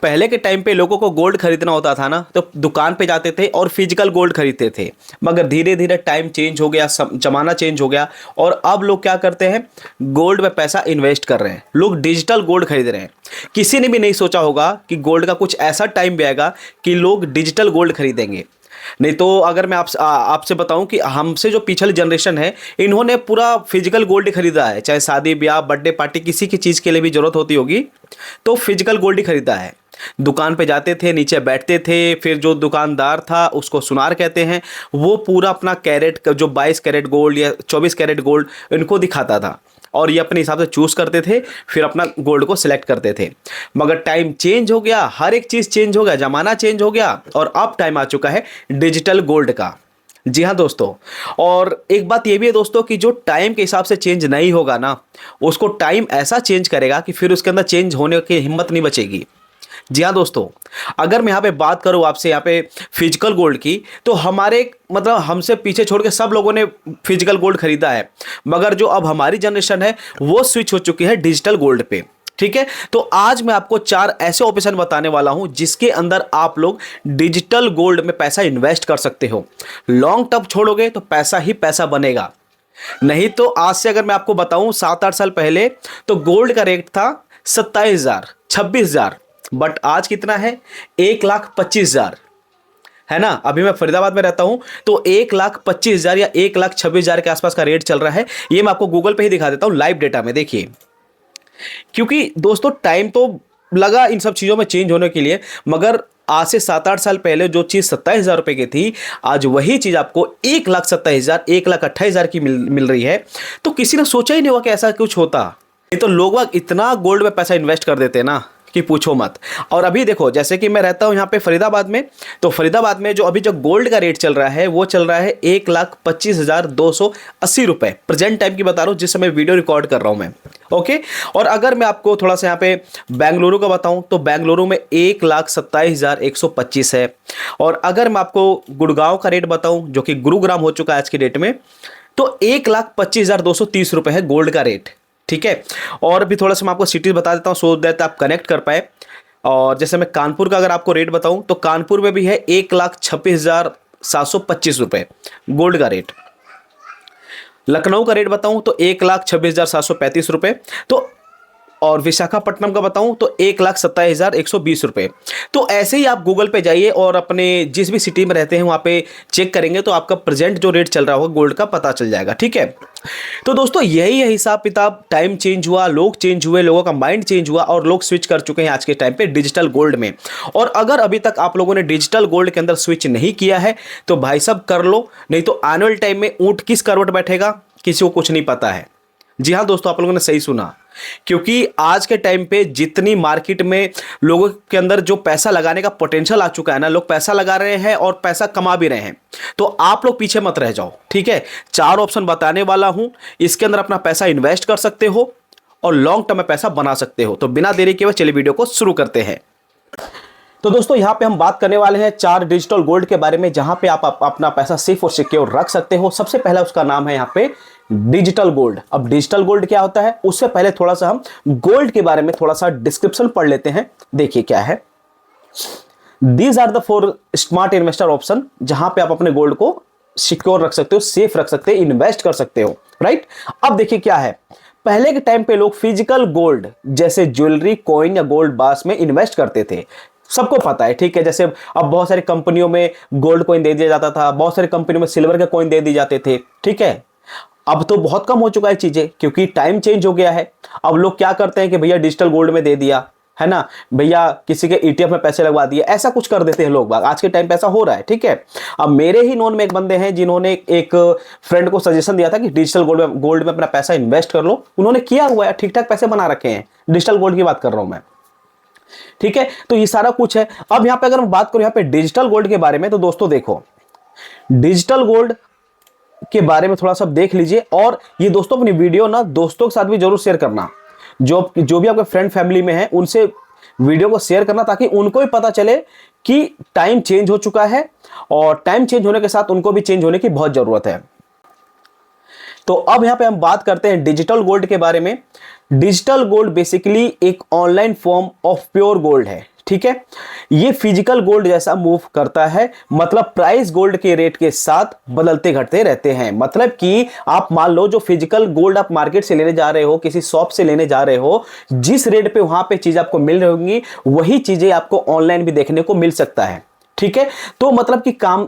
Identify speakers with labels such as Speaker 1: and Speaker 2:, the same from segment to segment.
Speaker 1: पहले के टाइम पे लोगों को गोल्ड खरीदना होता था ना, तो दुकान पे जाते थे और फिजिकल गोल्ड खरीदते थे। मगर धीरे धीरे टाइम चेंज हो गया, जमाना चेंज हो गया, और अब लोग क्या करते हैं, गोल्ड में पैसा इन्वेस्ट कर रहे हैं। लोग डिजिटल गोल्ड खरीद रहे हैं। किसी ने भी नहीं सोचा होगा कि गोल्ड का कुछ ऐसा टाइम भी आएगा कि लोग डिजिटल गोल्ड खरीदेंगे। नहीं तो अगर मैं आपसे बताऊं कि हमसे जो पिछली जनरेशन है, इन्होंने पूरा फिजिकल गोल्ड खरीदा है। चाहे शादी ब्याह बर्थडे पार्टी किसी की चीज़ के लिए भी जरूरत होती होगी तो फिजिकल गोल्ड ही खरीदा है। दुकान पे जाते थे, नीचे बैठते थे, फिर जो दुकानदार था उसको सुनार कहते हैं, वो पूरा अपना कैरेट जो 22 कैरेट गोल्ड या 24 कैरेट गोल्ड इनको दिखाता था और ये अपने हिसाब से चूज करते थे, फिर अपना गोल्ड को सिलेक्ट करते थे। मगर टाइम चेंज हो गया, हर एक चीज चेंज हो गया, जमाना चेंज हो गया, और अब टाइम आ चुका है डिजिटल गोल्ड का। जी हाँ दोस्तों, और एक बात ये भी है दोस्तों कि जो टाइम के हिसाब से चेंज नहीं होगा ना, उसको टाइम ऐसा चेंज करेगा कि फिर उसके अंदर चेंज होने की हिम्मत नहीं बचेगी। जी हाँ दोस्तों, अगर मैं यहाँ पे बात करूँ आपसे यहाँ पे फिजिकल गोल्ड की, तो हमारे मतलब हमसे पीछे छोड़ के सब लोगों ने फिजिकल गोल्ड खरीदा है। मगर जो अब हमारी जनरेशन है वो स्विच हो चुकी है डिजिटल गोल्ड पे। ठीक है, तो आज मैं आपको 4 ऐसे ऑप्शन बताने वाला हूं जिसके अंदर आप लोग डिजिटल गोल्ड में पैसा इन्वेस्ट कर सकते हो। लॉन्ग टर्म छोड़ोगे तो पैसा ही पैसा बनेगा। नहीं तो आज से अगर मैं आपको बताऊं 7-8 साल पहले तो गोल्ड का रेट था 27,000 26,000, बट आज कितना है, 1,25,000 है ना। अभी मैं फरीदाबाद में रहता हूं तो 1,25,000 या 1,26,000 के आसपास का रेट चल रहा है। ये मैं आपको गूगल पे ही दिखा देता हूं लाइव डेटा में, देखिए। क्योंकि दोस्तों टाइम तो लगा इन सब चीजों में चेंज होने के लिए, मगर आज से 7-8 साल पहले जो चीज 27,000 रुपए की थी, आज वही चीज आपको 1,27,000 1,28,000 की मिल रही है। तो किसी ने सोचा ही नहीं होगा कि ऐसा कुछ होता। नहीं तो लोग इतना गोल्ड में पैसा इन्वेस्ट कर देते ना कि पूछो मत। और अभी देखो, जैसे कि मैं रहता हूं यहाँ पे फरीदाबाद में, तो फरीदाबाद में जो अभी जो गोल्ड का रेट चल रहा है वो चल रहा है 1,25,280 रुपए। प्रेजेंट टाइम की बता रहा हूँ, जिस समय वीडियो रिकॉर्ड कर रहा हूं मैं। ओके, और अगर मैं आपको थोड़ा सा यहाँ पे बेंगलुरु का बताऊं तो बेंगलुरु में 1,27,125 है। और अगर मैं आपको गुड़गांव का रेट बताऊं जो कि गुरुग्राम हो चुका है आज की डेट में, तो 1,25,230 रुपए है गोल्ड का रेट। ठीक है, और भी थोड़ा सा मैं आपको सिटीज बता देता हूँ सो दैट आप कनेक्ट कर पाए। और जैसे मैं कानपुर का अगर आपको रेट बताऊं तो कानपुर में भी है 1,26,725 रुपए गोल्ड का रेट। लखनऊ का रेट बताऊं तो 1,26,735 रुपए। तो और विशाखापट्टनम का बताऊं तो 1,27,120 रुपए। तो ऐसे ही आप गूगल पे जाइए और अपने जिस भी सिटी में रहते हैं वहां पे चेक करेंगे तो आपका प्रेजेंट जो रेट चल रहा होगा गोल्ड का पता चल जाएगा। ठीक है, तो दोस्तों यही है हिसाब किताब। टाइम चेंज हुआ, लोग चेंज हुए, लोगों का माइंड चेंज हुआ और लोग स्विच कर चुके हैं आज के टाइम पे डिजिटल गोल्ड में। और अगर अभी तक आप लोगों ने डिजिटल गोल्ड के अंदर स्विच नहीं किया है तो भाई साहब कर लो, नहीं तो आने वाले टाइम में ऊंट किस करवट बैठेगा किसी को कुछ नहीं पता है। जी हाँ दोस्तों, आप लोगों ने सही सुना, क्योंकि आज के टाइम पे जितनी मार्केट में लोगों के अंदर जो पैसा लगाने का पोटेंशियल आ चुका है ना, लोग पैसा लगा रहे हैं और पैसा कमा भी रहे हैं। तो आप लोग पीछे मत रह जाओ। ठीक है, 4 ऑप्शन बताने वाला हूं, इसके अंदर अपना पैसा इन्वेस्ट कर सकते हो और लॉन्ग टर्म में पैसा बना सकते हो। तो बिना देरी के चलिए वीडियो को शुरू करते हैं। तो दोस्तों यहाँ पे हम बात करने वाले हैं 4 डिजिटल गोल्ड के बारे में जहां पे आप अपना पैसा सेफ और सिक्योर रख सकते हो। सबसे पहला उसका नाम है यहाँ पे डिजिटल गोल्ड। अब डिजिटल गोल्ड क्या होता है, उससे पहले थोड़ा सा हम गोल्ड के बारे में थोड़ा सा डिस्क्रिप्शन पढ़ लेते हैं। देखिए क्या है, these are the 4 smart investor option जहां पे आप अपने गोल्ड को सिक्योर रख सकते हो, सेफ रख सकते हो, इन्वेस्ट कर सकते हो। राइट, अब देखिए क्या है, पहले के टाइम पे लोग फिजिकल गोल्ड जैसे ज्वेलरी, कॉइन या गोल्ड बार्स में इन्वेस्ट करते थे, सबको पता है। ठीक है, जैसे अब बहुत सारी कंपनियों में गोल्ड कॉइन दे दिया जाता था, बहुत सारी कंपनियों में सिल्वर के कॉइन दे दिए जाते थे। ठीक है, अब तो बहुत कम हो चुका है चीजें क्योंकि टाइम चेंज हो गया है। अब लोग क्या करते हैं कि भैया डिजिटल गोल्ड में दे दिया है ना, भैया किसी के ईटीएफ में पैसे लगवा दिए, ऐसा कुछ कर देते हैं लोग बाग। आज के टाइम पे ऐसा हो रहा है। ठीक है, अब मेरे ही नोन में एक बंदे हैं जिन्होंने एक फ्रेंड को सजेशन दिया था कि डिजिटल गोल्ड में अपना पैसा इन्वेस्ट कर लो। उन्होंने किया हुआ है, ठीक ठाक पैसे बना रखे हैं। डिजिटल गोल्ड की बात कर रहा हूं मैं। ठीक है, तो ये सारा कुछ है। अब यहां पे अगर मैं बात करूं यहाँ पे डिजिटल गोल्ड के बारे में, तो दोस्तों देखो, डिजिटल गोल्ड के बारे में थोड़ा सा देख लीजिए। और ये दोस्तों अपनी वीडियो ना दोस्तों के साथ भी जरूर शेयर करना, जो भी आपके फ्रेंड फैमिली में है उनसे वीडियो को शेयर करना, ताकि उनको भी पता चले कि टाइम चेंज हो चुका है और टाइम चेंज होने के साथ उनको भी चेंज होने की बहुत जरूरत है। तो अब यहां पे हम बात करते हैं डिजिटल गोल्ड के बारे में। डिजिटल गोल्ड बेसिकली एक online form of pure gold है। ठीक है। ये फिजिकल गोल्ड जैसा मूव करता है, मतलब प्राइस गोल्ड के रेट के साथ बदलते घटते रहते हैं। मतलब कि आप मान लो जो फिजिकल गोल्ड आप मार्केट से लेने जा रहे हो, किसी शॉप से लेने जा रहे हो, जिस रेट पे वहां पे चीज आपको मिल रही होंगी वही चीजें आपको ऑनलाइन भी देखने को मिल सकता है। ठीक है, तो मतलब कि काम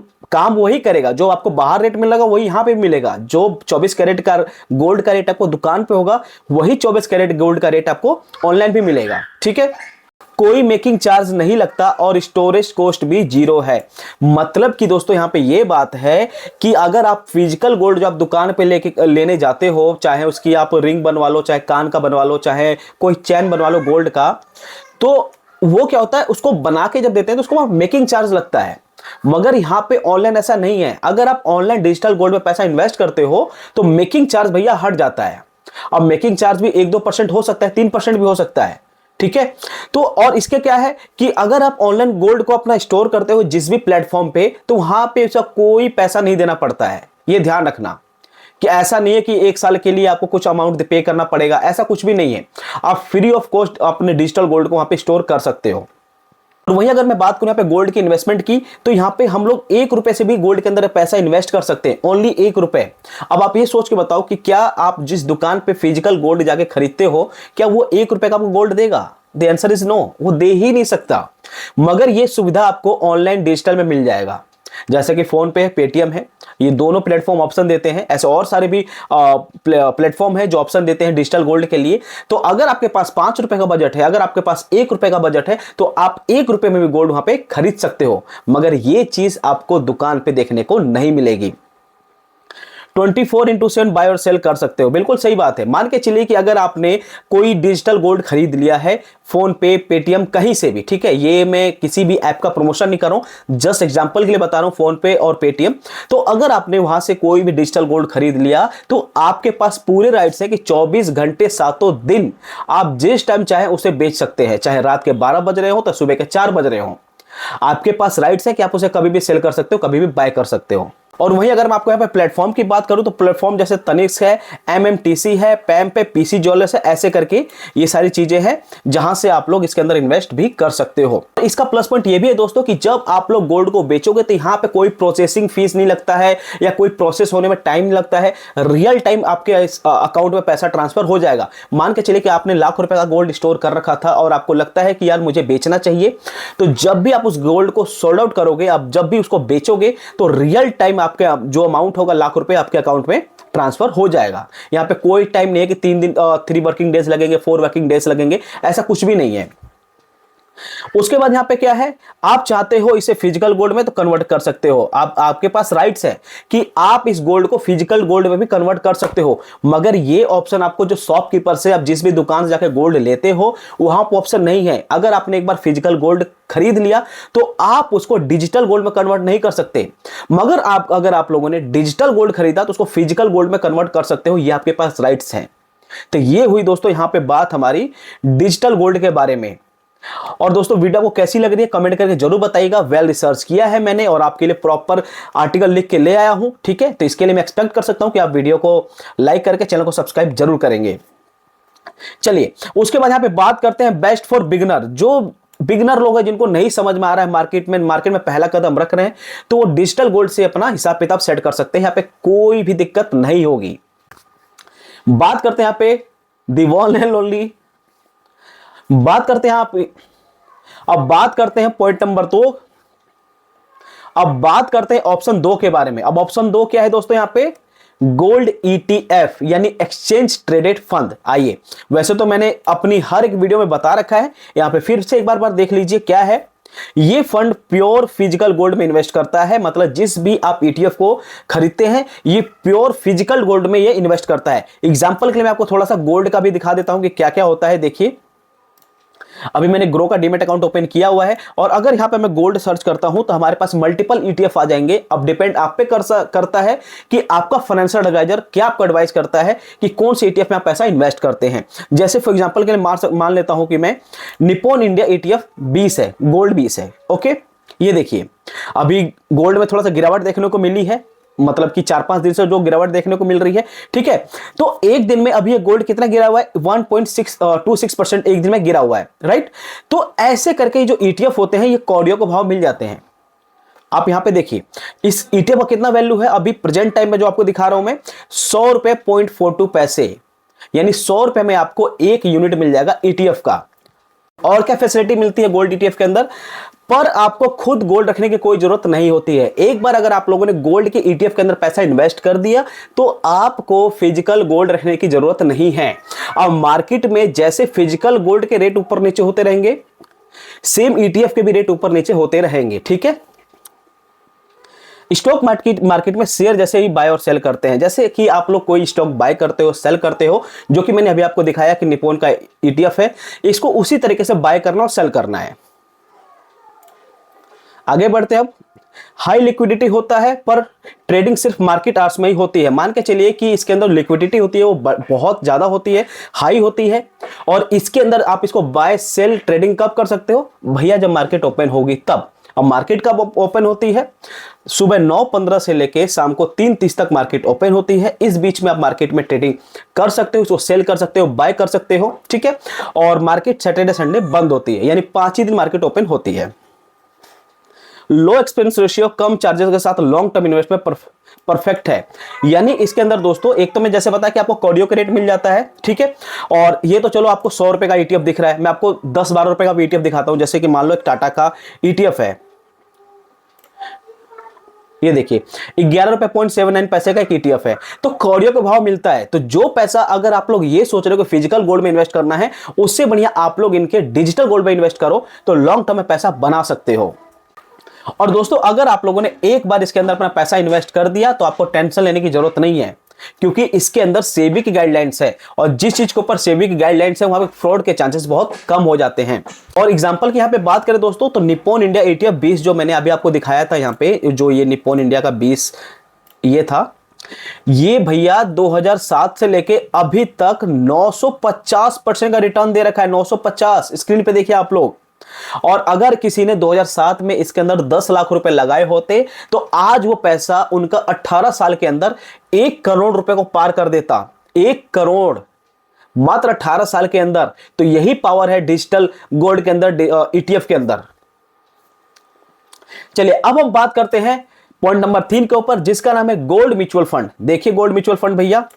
Speaker 1: वही करेगा, जो आपको बाहर रेट मिलेगा वही यहां पे मिलेगा। जो 24 कैरेट का गोल्ड का रेट आपको दुकान पे होगा वही 24 कैरेट गोल्ड का रेट आपको ऑनलाइन भी मिलेगा। ठीक है, कोई मेकिंग चार्ज नहीं लगता और स्टोरेज कॉस्ट भी जीरो है। मतलब कि दोस्तों यहां पे ये बात है कि अगर आप फिजिकल गोल्ड जो आप दुकान पे लेने जाते हो, चाहे उसकी आप रिंग बनवा लो, चाहे कान का बनवा लो, चाहे कोई चैन बनवा लो गोल्ड का, तो वो क्या होता है, उसको बना के जब देते हैं तो उसको मेकिंग चार्ज लगता है। मगर यहां पे ऑनलाइन ऐसा नहीं है। अगर आप ऑनलाइन डिजिटल गोल्ड में पैसा इन्वेस्ट करते हो तो मेकिंग चार्ज भैया हट जाता है। अब मेकिंग चार्ज भी 1-2% हो सकता है, 3% भी हो सकता है। ठीक है, तो और इसके क्या है कि अगर आप ऑनलाइन गोल्ड को अपना स्टोर करते हो जिस भी प्लेटफॉर्म पे, तो वहां पे उसका कोई पैसा नहीं देना पड़ता है। ये ध्यान रखना कि ऐसा नहीं है कि 1 साल के लिए आपको कुछ अमाउंट पे करना पड़ेगा, ऐसा कुछ भी नहीं है। आप फ्री ऑफ कॉस्ट अपने डिजिटल गोल्ड को वहां पे स्टोर कर सकते हो। और वहीं अगर मैं बात करूं यहाँ पे गोल्ड की इन्वेस्टमेंट की, तो यहाँ पे हम लोग 1 रुपए से भी गोल्ड के अंदर पैसा इन्वेस्ट कर सकते हैं, ओनली 1 रुपए। अब आप ये सोच के बताओ कि क्या आप जिस दुकान पे फिजिकल गोल्ड जाके खरीदते हो, क्या वो 1 रुपए का आपको गोल्ड देगा? द आंसर इज नो, वो दे ही नहीं सकता। मगर ये सुविधा आपको ऑनलाइन डिजिटल में मिल जाएगा, जैसे कि फोन पे है, पेटीएम है, ये दोनों प्लेटफॉर्म ऑप्शन देते हैं। ऐसे और सारे भी प्लेटफॉर्म है जो ऑप्शन देते हैं डिजिटल गोल्ड के लिए। तो अगर आपके पास 5 रुपए का बजट है, अगर आपके पास 1 रुपए का बजट है, तो आप 1 रुपए में भी गोल्ड वहां पे खरीद सकते हो। मगर ये चीज आपको दुकान पे देखने को नहीं मिलेगी। 24/7 बाय और सेल कर सकते हो, बिल्कुल सही बात है। मान के चलिए कि अगर आपने कोई डिजिटल गोल्ड खरीद लिया है फोन पे, पेटीएम, कहीं से भी, ठीक है, ये मैं किसी भी ऐप का प्रमोशन नहीं कर रहा हूं, जस्ट एग्जांपल के लिए बता रहा हूं, फोन पे और पेटीएम। तो अगर आपने वहां से कोई भी डिजिटल गोल्ड खरीद लिया तो आपके पास पूरे राइट्स है कि 24 घंटे 7 दिन आप जिस टाइम चाहे उसे बेच सकते हैं, चाहे रात के 12 बज रहे हो तो सुबह के 4 बज रहे हो। आपके पास राइट्स है कि आप उसे कभी भी सेल कर सकते हो, कभी भी बाय कर सकते हो। और वहीं अगर मैं आपको यहाँ पे प्लेटफॉर्म की बात करूं तो प्लेटफॉर्म जैसे तनिष्क है, एमएमटीसी है, पैम पे, पीसी ज्वेलर्स है, ऐसे करके ये सारी चीजें हैं जहां से आप लोग इसके अंदर इन्वेस्ट भी कर सकते हो। इसका प्लस पॉइंट ये भी है दोस्तों कि जब आप लोग गोल्ड को बेचोगे तो यहाँ पे कोई प्रोसेसिंग फीस नहीं लगता है या कोई प्रोसेस होने में टाइम लगता है। रियल टाइम आपके अकाउंट में पैसा ट्रांसफर हो जाएगा। मान के चलिए कि आपने लाख रुपए का गोल्ड स्टोर कर रखा था और आपको लगता है कि यार मुझे बेचना चाहिए, तो जब भी आप उस गोल्ड को सोल्ड आउट करोगे, आप जब भी उसको बेचोगे तो रियल टाइम आपके जो अमाउंट होगा लाख रुपए आपके अकाउंट में ट्रांसफर हो जाएगा। यहां पे कोई टाइम नहीं है कि 3 वर्किंग डेज लगेंगे, 4 वर्किंग डेज लगेंगे, ऐसा कुछ भी नहीं है। उसके बाद यहां पे क्या है, आप चाहते हो इसे फिजिकल गोल्ड में तो कन्वर्ट कर सकते हो। आपके पास राइट्स है कि आप इस गोल्ड को फिजिकल गोल्ड में भी कन्वर्ट कर सकते हो। मगर ये ऑप्शन आपको जो शॉपकीपर से आप जिस भी दुकान से जाकर गोल्ड लेते हो वहां पर ऑप्शन नहीं है। अगर आपने एक बार फिजिकल गोल्ड खरीद लिया तो आप उसको डिजिटल गोल्ड में कन्वर्ट नहीं कर सकते। मगर अगर आप लोगों ने डिजिटल गोल्ड खरीदा तो उसको फिजिकल गोल्ड में कन्वर्ट कर सकते हो, ये आपके पास राइट्स हैं। तो ये हुई दोस्तों यहां पे बात हमारी डिजिटल गोल्ड के बारे में। और दोस्तों वीडियो को कैसी लग रही है कमेंट करके जरूर बताइएगा। वेल रिसर्च किया है मैंने और आपके लिए प्रॉपर आर्टिकल लिख के ले आया हूं, ठीक है। तो इसके लिए मैं एक्सपेक्ट कर सकता हूं कि आप वीडियो को लाइक करके चैनल को सब्सक्राइब जरूर करेंगे। चलिए उसके बाद यहां पे बात करते हैं बेस्ट फॉर बिगिनर। जो बिगिनर लोग हैं जिनको नहीं समझ में आ रहा है, मार्केट में पहला कदम रख रहे हैं, तो वो डिजिटल गोल्ड से अपना हिसाब किताब सेट कर सकते हैं। यहां पे कोई भी दिक्कत नहीं होगी। बात करते हैं यहां पे दी वन एंड ओनली, बात करते हैं अब बात करते हैं पॉइंट नंबर 2। अब बात करते हैं ऑप्शन 2 के बारे में। अब ऑप्शन 2 क्या है दोस्तों, यहां पे गोल्ड ईटीएफ यानी एक्सचेंज ट्रेडेड फंड। आइए, वैसे तो मैंने अपनी हर एक वीडियो में बता रखा है, यहां पे फिर से एक बार देख लीजिए क्या है। ये फंड प्योर फिजिकल गोल्ड में इन्वेस्ट करता है। मतलब जिस भी आप ईटीएफ को खरीदते हैं ये प्योर फिजिकल गोल्ड में ये इन्वेस्ट करता है। एग्जांपल के लिए मैं आपको थोड़ा सा गोल्ड का भी दिखा देता हूं कि क्या क्या होता है। देखिए, अभी मैंने ग्रो का डीमेट अकाउंट ओपन किया हुआ है और अगर यहां पे मैं गोल्ड सर्च करता हूं तो हमारे पास मल्टीपल ईटीएफ आ जाएंगे। अब डिपेंड आप पे करता है कि आपका फाइनेंशियल एडवाइजर क्या आपको एडवाइस करता है कि कौन से ईटीएफ में आप पैसा इन्वेस्ट करते हैं। जैसे फॉर एग्जांपल के लिए मान लेता हूं कि मैं निप्पॉन इंडिया ईटीएफ 20 है, गोल्ड 20 है। ओके, ये देखिए अभी गोल्ड में थोड़ा सा गिरावट देखने को मिली है, मतलब कि 4-5 दिन से जो गिरावट देखने को मिल रही है, ठीक है। तो एक दिन में अभी ये गोल्ड कितना गिरा हुआ है, 1.26% एक दिन में गिरा हुआ है, राइट। तो ऐसे करके जो ईटीएफ होते हैं ये कौड़ियों को भाव मिल जाते हैं। आप यहां पे देखिए इस ईटीएफ का कितना वैल्यू है अभी प्रेजेंट टाइम में जो आपको दिखा रहा हूं मैं, 100 रुपए 0.42 पैसे, यानी 100 रुपए में आपको एक यूनिट मिल जाएगा ईटीएफ का। और क्या फैसिलिटी मिलती है गोल्ड ईटीएफ के अंदर, पर आपको खुद गोल्ड रखने की कोई जरूरत नहीं होती है। एक बार अगर आप लोगों ने गोल्ड के ईटीएफ के अंदर पैसा इन्वेस्ट कर दिया तो आपको फिजिकल गोल्ड रखने की जरूरत नहीं है। अब मार्केट में जैसे फिजिकल गोल्ड के रेट ऊपर नीचे होते रहेंगे, सेम ईटीएफ के भी रेट ऊपर नीचे होते रहेंगे, ठीक है। स्टॉक मार्केट में शेयर जैसे ही बाय और सेल करते हैं, जैसे कि आप लोग कोई स्टॉक बाय करते हो सेल करते हो, जो कि मैंने अभी आपको दिखाया कि निप्पॉन का ईटीएफ है, इसको उसी तरीके से बाय करना और सेल करना है। आगे बढ़ते हैं। अब हाई लिक्विडिटी होता है पर ट्रेडिंग सिर्फ मार्केट आवर्स में ही होती है। मान के चलिए कि इसके अंदर लिक्विडिटी होती है वो बहुत ज्यादा होती है, हाई होती है, और इसके अंदर आप इसको बाय सेल ट्रेडिंग कब कर सकते हो भैया, जब मार्केट ओपन होगी तब। अब मार्केट कब ओपन होती है, सुबह 9:15 से लेके शाम को 3:30 तक मार्केट ओपन होती है। इस बीच में आप मार्केट में ट्रेडिंग कर सकते हो, उसको सेल कर सकते हो, बाय कर सकते हो, ठीक है। और मार्केट सैटरडे संडे बंद होती है, यानी 5 ही दिन मार्केट ओपन होती है। लो एक्सपेंस रेशियो, कम चार्जेस के साथ लॉन्ग टर्म इन्वेस्टमेंट परफेक्ट है। यानी इसके अंदर दोस्तों एक तो मैं जैसे बताया कि आपको कौड़ियों के रेट मिल जाता है, ठीक है। और ये तो चलो आपको 100 रुपए का ईटीएफ दिख रहा है, मैं आपको 10-12 रुपए का ईटीएफ दिखाता हूं। जैसे कि मान लो एक टाटा का ईटीएफ है, ये देखिए 11 रुपए 0.79 पैसे का एक ईटीएफ है, तो कौड़ियों का भाव मिलता है। तो जो पैसा अगर आप लोग ये सोच रहे हो कि फिजिकल गोल्ड में इन्वेस्ट करना है, उससे बढ़िया आप लोग इनके डिजिटल गोल्ड में इन्वेस्ट करो तो लॉन्ग टर्म में पैसा बना सकते हो। और दोस्तों अगर आप लोगों ने एक बार इसके अंदर अपना पैसा इन्वेस्ट कर दिया तो आपको टेंशन लेने की जरूरत नहीं है, क्योंकि इसके अंदर सेबी की गाइडलाइंस है, और जिस चीज के ऊपर सेबी की गाइडलाइंस है वहां पे फ्रॉड के चांसेस बहुत कम हो जाते हैं। और एग्जांपल की यहां पे बात करें दोस्तों, तो निप्पॉन इंडिया ईटीएफ 20 जो मैंने अभी आपको दिखाया था यहां पे, जो ये निप्पॉन इंडिया का 20 ये था, ये भैया 2007 से लेके अभी तक 950% का रिटर्न दे रखा है, 950। स्क्रीन पे देखिए आप लोग। और अगर किसी ने 2007 में इसके अंदर 10 लाख रुपए लगाए होते तो आज वो पैसा उनका 18 साल के अंदर 1 करोड़ रुपए को पार कर देता। 1 करोड़ मात्र 18 साल के अंदर। तो यही पावर है डिजिटल गोल्ड के अंदर, ईटीएफ के अंदर। चलिए अब हम बात करते हैं पॉइंट नंबर 3 के ऊपर, जिसका नाम है गोल्ड म्यूचुअल फंड। देखिए गोल्ड म्यूचुअल फंड भैया,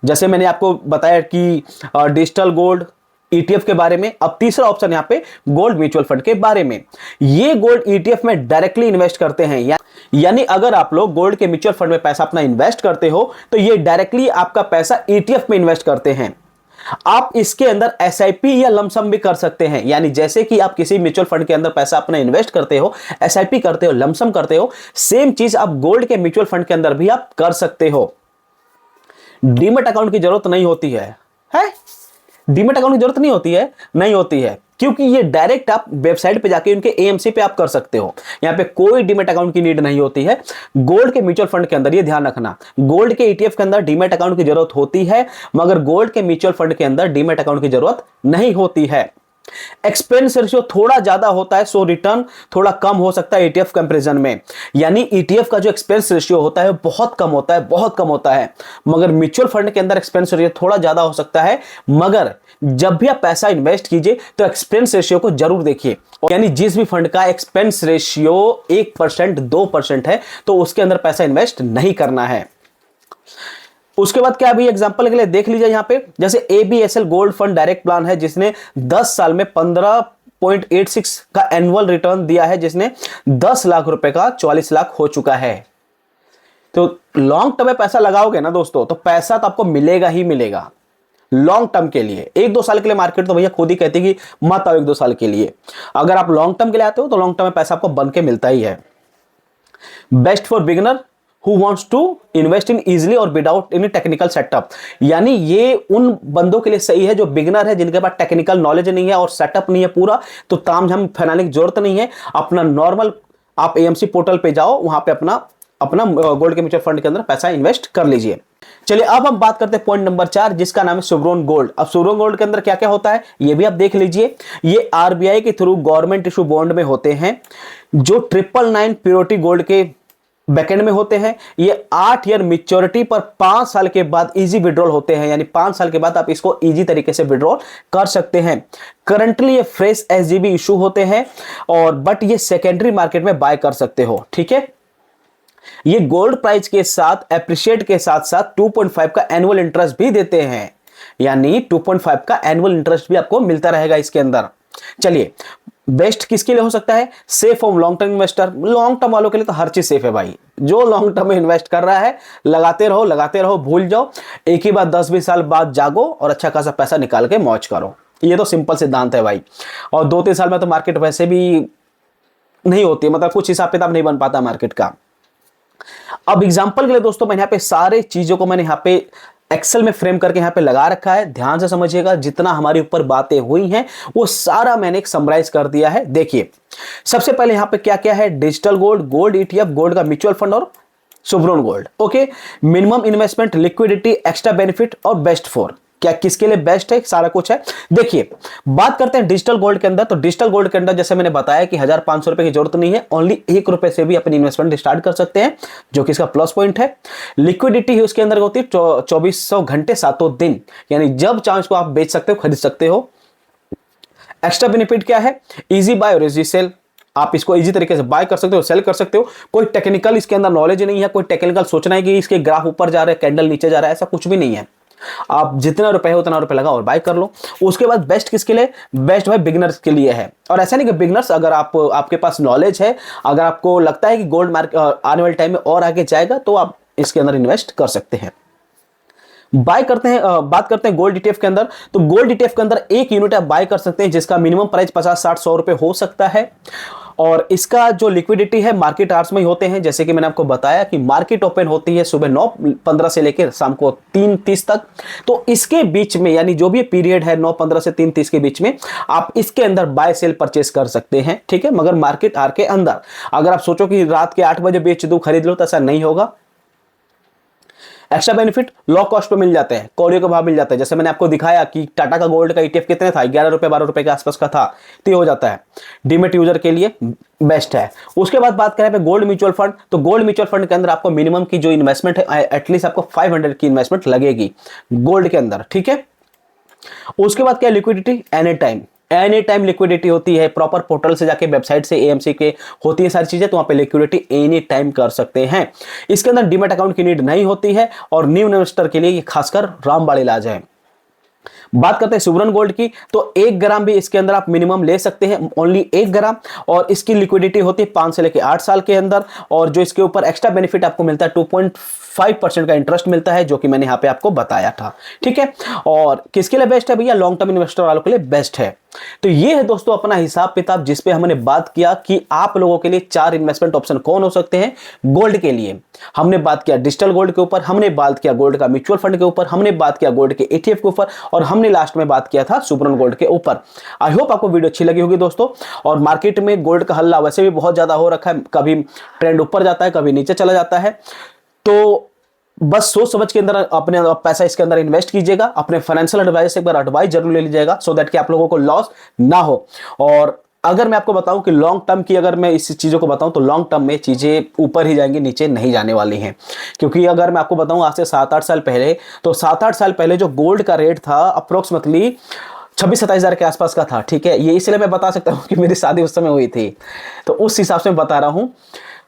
Speaker 1: जैसे मैंने आपको बताया कि डिजिटल गोल्ड ईटीएफ के बारे में, अब तीसरा ऑप्शन यहां पे गोल्ड म्यूचुअल फंड के बारे में। ये गोल्ड ईटीएफ में डायरेक्टली इन्वेस्ट करते हैं, यानी अगर आप लोग गोल्ड के म्यूचुअल फंड में पैसा अपना इन्वेस्ट करते हो तो ये डायरेक्टली आपका पैसा ईटीएफ में इन्वेस्ट करते हैं। आप इसके अंदर एसआईपी या लमसम भी कर सकते हैं, यानी जैसे कि आप किसी म्यूचुअल फंड के अंदर पैसा अपना इन्वेस्ट करते हो, एसआईपी करते हो, लमसम करते हो, सेम चीज आप गोल्ड के म्यूचुअल फंड के अंदर भी आप कर सकते हो। डीमैट अकाउंट की जरूरत नहीं होती है? डीमैट अकाउंट की जरूरत नहीं होती है, क्योंकि ये डायरेक्ट आप वेबसाइट पे जाके उनके एएमसी पे आप कर सकते हो। यहां पे कोई डीमैट अकाउंट की नीड नहीं होती है। गोल्ड के म्यूचुअल फंड के अंदर ये ध्यान रखना, गोल्ड के ईटीएफ के अंदर डीमैट अकाउंट की जरूरत होती है, मगर गोल्ड के म्यूचुअल फंड के अंदर डीमैट अकाउंट की जरूरत नहीं होती है। एक्सपेंस रेशियो थोड़ा ज्यादा होता है, सो रिटर्न थोड़ा कम हो सकता है ईटीएफ कंपैरिजन में। यानी ईटीएफ का जो एक्सपेंस रेशियो होता है बहुत कम होता है, मगर म्यूचुअल फंड के अंदर एक्सपेंस रेशियो थोड़ा ज्यादा हो सकता है। मगर जब भी आप पैसा इन्वेस्ट कीजिए तो एक्सपेंस रेशियो को जरूर देखिए, यानी जिस भी फंड का एक्सपेंस रेशियो 1% 2% है तो उसके अंदर पैसा इन्वेस्ट नहीं करना है। उसके बाद क्या अभी एग्जांपल के लिए देख लीजिए यहां पे, जैसे ABSL gold fund direct plan है, जिसने 10 साल में 15.86 का एनुअल रिटर्न दिया है, जिसने 10 लाख रुपए का 44 लाख हो चुका है। तो लॉन्ग टर्म में पैसा लगाओगे ना दोस्तों तो पैसा तो आपको मिलेगा ही मिलेगा लॉन्ग टर्म के लिए। 1-2 साल के लिए मार्केट तो भैया खुद ही कहती कि मत आओ 1-2 साल के लिए। अगर आप लॉन्ग टर्म के लिए आते हो तो लॉन्ग टर्म में पैसा आपको बन के मिलता ही है। Best for beginner who wants to invest in easily और विदाउट एनी टेक्निकल सेटअप, यानी ये उन बंदों के लिए सही है जो बिगिनर है, जिनके पास टेक्निकल नॉलेज नहीं है और सेटअप नहीं है पूरा, तो तामझाम फैलाने की जरूरत नहीं है। अपना नॉर्मल आप एएमसी पोर्टल पे जाओ, वहां पे अपना गोल्ड के म्यूचुअल फंड के अंदर पैसा इन्वेस्ट कर लीजिए। चलिए अब हम बात करते हैं पॉइंट नंबर 4, जिसका नाम है सोवरेन गोल्ड। अब सोवरेन गोल्ड के अंदर क्या क्या होता है ये भी आप देख लीजिए। ये आरबीआई के थ्रू गवर्नमेंट इशू बॉन्ड में होते हैं, जो 999 प्योरिटी गोल्ड के बैकेंड में होते हैं। ये 8 ईयर मैच्योरिटी पर 5 साल के बाद इजी विड्रॉल होते हैं, यानी 5 साल के बाद आप इसको इजी तरीके से विड्रॉल कर सकते हैं। करंटली ये फ्रेश एसजीबी इशू होते हैं और बट ये सेकेंडरी मार्केट में बाय कर सकते हो, ठीक है। ये गोल्ड प्राइस के साथ एप्रिशिएट के साथ साथ 2.5 का एनुअल इंटरेस्ट भी देते हैं, यानी 2.5 का एनुअल इंटरेस्ट भी आपको मिलता रहेगा इसके अंदर। चलिए, बेस्ट किसके लिए हो सकता है? सेफ और long term investor. Long term वालों के लिए तो हर चीज सेफ है भाई। जो लॉन्ग टर्म में इन्वेस्ट कर रहा है, लगाते रहो, भूल जाओ, एक ही बार 10-20 साल बाद जागो और अच्छा खासा पैसा निकाल के मौज करो। ये तो सिंपल सिद्धांत है भाई। और 2-3 साल में तो मार्केट वैसे भी नहीं होती, मतलब कुछ हिसाब किताब नहीं बन पाता मार्केट का। अब एग्जांपल के लिए दोस्तों मैंने यहाँ पे सारे चीजों को मैंने यहाँ पे एक्सेल में फ्रेम करके यहाँ पे लगा रखा है। ध्यान से समझिएगा, जितना हमारे ऊपर बातें हुई हैं वो सारा मैंने एक समराइज कर दिया है। देखिए, सबसे पहले यहाँ पे क्या क्या है? Digital gold, gold ETF, gold का म्यूचुअल फंड और sovereign gold. Okay, minimum investment, liquidity, extra benefit और बेस्ट फॉर। क्या किसके लिए बेस्ट है, सारा कुछ है। देखिए, बात करते हैं डिजिटल गोल्ड के अंदर। तो डिजिटल गोल्ड के अंदर जैसे मैंने बताया कि 1500 रुपए की जरूरत नहीं है, ओनली 1 रुपए से भी अपनी इन्वेस्टमेंट स्टार्ट कर सकते हैं, जो कि इसका प्लस पॉइंट है। लिक्विडिटी उसके अंदर होती है 2400 घंटे 7 दिन, यानी जब चाहे उसको आप बेच सकते हो, खरीद सकते हो। एक्स्ट्रा बेनिफिट क्या है? इजी बाय और इजी सेल। आप इसको इजी तरीके से बाय कर सकते हो, सेल कर सकते हो। कोई टेक्निकल इसके अंदर नॉलेज नहीं है, कोई टेक्निकल सोचना है कि इसके ग्राफ ऊपर जा रहे हैं, कैंडल नीचे जा रहा है, ऐसा कुछ भी नहीं है। आप जितना रुपए है उतना रुपए लगाओ और बाय कर लो। उसके बाद बेस्ट किसके लिए? बेस्ट भाई बिगिनर्स के लिए है। और ऐसा नहीं कि बिगिनर्स, अगर आपके पास नॉलेज है, अगर आपको लगता है कि गोल्ड मार्केट आने वाले टाइम में और आगे जाएगा, तो आप इसके अंदर इन्वेस्ट कर सकते हैं। बात करते हैं गोल्ड ईटीएफ के अंदर। तो गोल्ड ईटीएफ के अंदर 1 यूनिट आप बाय कर सकते हैं, जिसका मिनिमम प्राइस 50, 60, 100 रुपए हो सकता है। और इसका जो लिक्विडिटी है मार्केट आवर्स में ही होते हैं। जैसे कि मैंने आपको बताया कि मार्केट ओपन होती है सुबह 9:15 से लेकर शाम को 3:30 तक। तो इसके बीच में, यानी जो भी पीरियड है 9:15 से 3:30 के बीच में, आप इसके अंदर बाय सेल परचेस कर सकते हैं, ठीक है। मगर मार्केट आवर के अंदर। अगर आप सोचो कि रात के 8 बजे बेच दूं, खरीद लो, तो ऐसा नहीं होगा। एक्स्ट्रा बेनिफिट लो कॉस्ट पे मिल जाते हैं, कौड़ियों के भाव मिल जाते हैं। जैसे मैंने आपको दिखाया कि टाटा का गोल्ड का ईटीएफ कितने था, 11 रुपए 12 रुपए के आसपास का था, तो ये हो जाता है। डीमेट यूजर के लिए बेस्ट है। उसके बाद बात करें गोल्ड म्यूचुअल फंड। तो गोल्ड म्यूचुअल फंड के अंदर आपको मिनिमम की जो इन्वेस्टमेंट है, एटलीस्ट आपको 500 की इन्वेस्टमेंट लगेगी गोल्ड के अंदर, ठीक है। उसके बाद क्या? लिक्विडिटी एनी टाइम लिक्विडिटी होती है। प्रॉपर पोर्टल से जाके, वेबसाइट से, एएमसी के होती है सारी चीजें, तो वहां पे लिक्विडिटी एनी टाइम कर सकते हैं। इसके अंदर डीमैट अकाउंट की नीड नहीं होती है और न्यू इन्वेस्टर के लिए ये खासकर रामबाण इलाज है। बात करते हैं सोवरेन गोल्ड की। तो 1 ग्राम भी इसके अंदर आप मिनिमम ले सकते हैं, ओनली 1 ग्राम। और इसकी लिक्विडिटी होती है 5 से लेकर 8 साल के अंदर। और जो इसके ऊपर एक्स्ट्रा बेनिफिट आपको मिलता है, 2.5% का इंटरेस्ट मिलता है, जो कि मैंने यहाँ पे आपको बताया था, ठीक है। और किसके लिए बेस्ट है भैया? लॉन्ग टर्म इन्वेस्टर वालों के लिए बेस्ट है। तो ये है दोस्तों अपना हिसाब किताब, जिसपे हमने बात किया कि आप लोगों के लिए 4 इन्वेस्टमेंट ऑप्शन कौन हो सकते हैं गोल्ड के लिए। हमने बात किया डिजिटल गोल्ड के ऊपर, हमने बात किया गोल्ड का म्यूचुअल फंड के ऊपर, हमने बात किया गोल्ड के ईटीएफ के ऊपर, और हमने लास्ट में बात किया था सोवरेन गोल्ड के ऊपर। आई होप आपको वीडियो अच्छी लगी होगी दोस्तों। और मार्केट में गोल्ड का हल्ला वैसे भी बहुत ज्यादा हो रखा है, कभी ट्रेंड ऊपर जाता है, कभी नीचे चला जाता है। तो बस सोच समझ के अंदर अपने पैसा इसके अंदर इन्वेस्ट कीजिएगा। अपने फाइनेंशियल एडवाइजर से एक बार एडवाइस जरूर ले लीजिएगा, सो दैट कि आप लोगों को लॉस ना हो। और अगर मैं आपको बताऊं कि लॉन्ग टर्म की, अगर मैं इस चीजों को बताऊं, तो लॉन्ग टर्म में चीजें ऊपर ही जाएंगी, नीचे नहीं जाने वाली हैं। क्योंकि अगर मैं आपको बताऊं आज से 7-8 साल पहले, तो 7-8 साल पहले जो गोल्ड का रेट था अप्रोक्सीमेटली 26-27 हज़ार के आसपास का था, ठीक है। ये इसलिए मैं बता सकता हूँ कि मेरी शादी उस समय हुई थी, तो उस हिसाब से मैं बता रहा हूँ।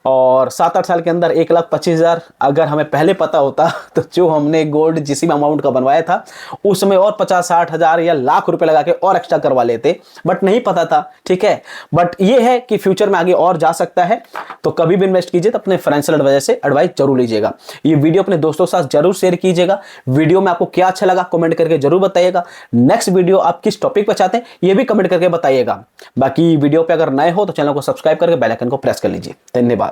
Speaker 1: और 7-8 साल के अंदर 1,25,000 अगर हमें पहले पता होता, तो जो हमने गोल्ड जिस भी अमाउंट का बनवाया था उस समय और 50-60 हज़ार या लाख रुपए लगा के और एक्स्ट्रा करवा लेते, बट नहीं पता था, ठीक है। बट ये है कि फ्यूचर में आगे और जा सकता है। तो कभी भी इन्वेस्ट कीजिए तो अपने फाइनेंशियल एडवाइजर से एडवाइस जरूर लीजिएगा। ये वीडियो अपने दोस्तों के साथ जरूर शेयर कीजिएगा। वीडियो में आपको क्या अच्छा लगा कमेंट करके जरूर बताइएगा। नेक्स्ट वीडियो आप किस टॉपिक पर चाहते हैं ये भी कमेंट करके बताइएगा। बाकी वीडियो पे अगर नए हो तो चैनल को सब्सक्राइब करके बेल आइकन को प्रेस कर लीजिए। धन्यवाद।